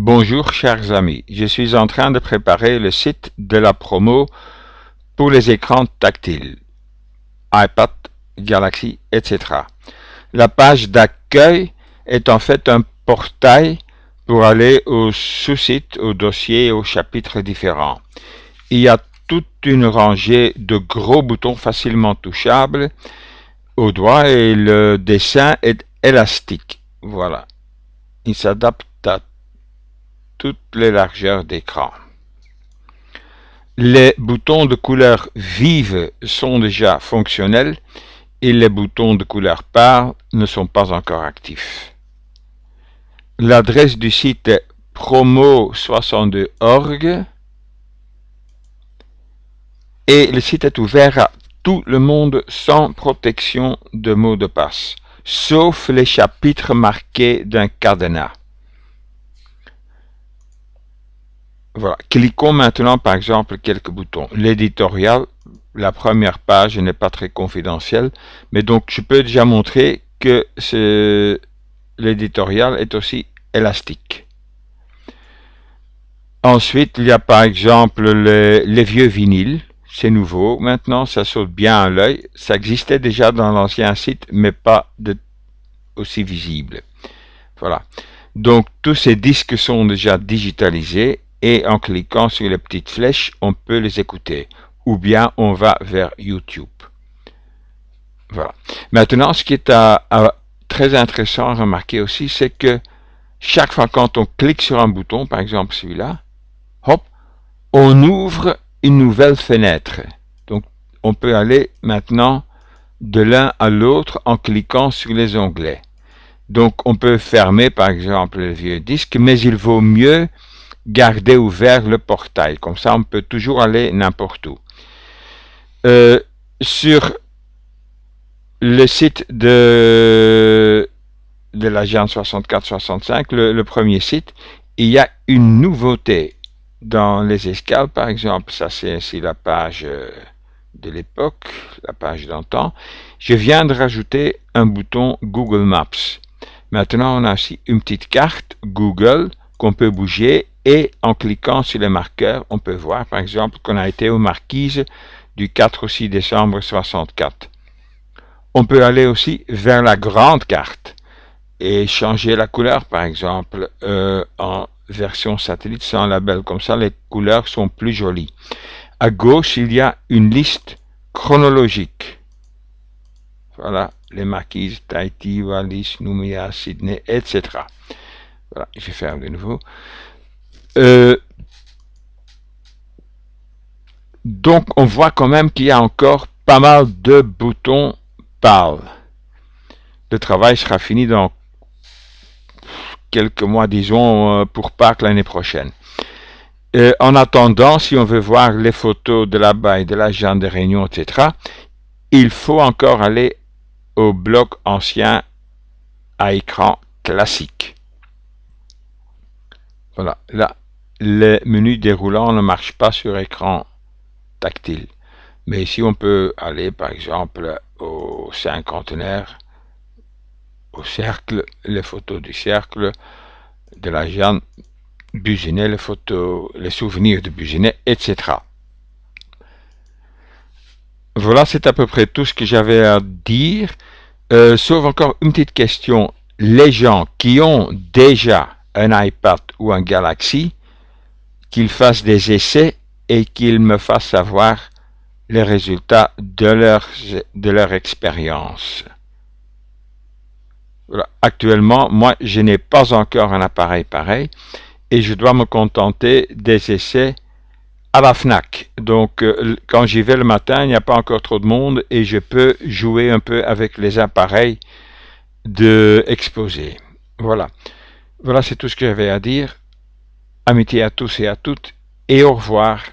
Bonjour chers amis, je suis en train de préparer le site de la promo pour les écrans tactiles, iPad, Galaxy, etc. La page d'accueil est en fait un portail pour aller au sous-site, au dossier, aux chapitres différents. Il y a toute une rangée de gros boutons facilement touchables au doigt et le dessin est élastique. Voilà, il s'adapte à toutes les largeurs d'écran. Les boutons de couleur vive sont déjà fonctionnels et les boutons de couleur pâle ne sont pas encore actifs. L'adresse du site est promo62.org et le site est ouvert à tout le monde sans protection de mot de passe, sauf les chapitres marqués d'un cadenas. Voilà. Cliquons maintenant par exemple quelques boutons. L'éditorial, la première page n'est pas très confidentielle, mais donc je peux déjà montrer que l'éditorial est aussi élastique. Ensuite, il y a par exemple les vieux vinyles, c'est nouveau. Maintenant, ça saute bien à l'œil. Ça existait déjà dans l'ancien site, mais pas aussi visible. Voilà. Donc tous ces disques sont déjà digitalisés. Et en cliquant sur les petites flèches, on peut les écouter. Ou bien on va vers YouTube. Voilà. Maintenant, ce qui est très intéressant à remarquer aussi, c'est que chaque fois quand on clique sur un bouton, par exemple celui-là, hop, on ouvre une nouvelle fenêtre. Donc, on peut aller maintenant de l'un à l'autre en cliquant sur les onglets. Donc, on peut fermer, par exemple, le vieux disque, mais il vaut mieux garder ouvert le portail, comme ça on peut toujours aller n'importe où. Sur le site de l'agence 6465, le premier site, il y a une nouveauté dans les escales, par exemple. Ça c'est ici la page de l'époque, la page d'antan. Je viens de rajouter un bouton Google Maps. Maintenant on a aussi une petite carte Google qu'on peut bouger. Et en cliquant sur les marqueurs, on peut voir par exemple qu'on a été aux Marquises du 4 au 6 décembre 64. On peut aller aussi vers la grande carte et changer la couleur par exemple en version satellite sans label. Comme ça, les couleurs sont plus jolies. À gauche, il y a une liste chronologique. Voilà, les Marquises, Tahiti, Wallis, Nouméa, Sydney, etc. Voilà, je vais faire de nouveau. Donc on voit quand même qu'il y a encore pas mal de boutons pâles. Le travail sera fini dans quelques mois, disons, pour Pâques l'année prochaine. En attendant, si on veut voir les photos de là-bas et de l'agenda de réunion, etc., il faut encore aller au bloc ancien à écran classique. Voilà, là, le menu déroulant ne marche pas sur écran tactile. Mais ici, on peut aller, par exemple, au cinquantenaire, au cercle, les photos du cercle, de la Jeanne, Bugenet, les photos, les souvenirs de Bugenet, etc. Voilà, c'est à peu près tout ce que j'avais à dire. Sauf encore une petite question. Les gens qui ont déjà un iPad ou un Galaxy, qu'ils fassent des essais et qu'ils me fassent savoir les résultats de leur expérience. Voilà. Actuellement, moi, je n'ai pas encore un appareil pareil et je dois me contenter des essais à la FNAC. Donc, quand j'y vais le matin, il n'y a pas encore trop de monde et je peux jouer un peu avec les appareils de exposé. Voilà. Voilà, c'est tout ce que j'avais à dire. Amitié à tous et à toutes et au revoir.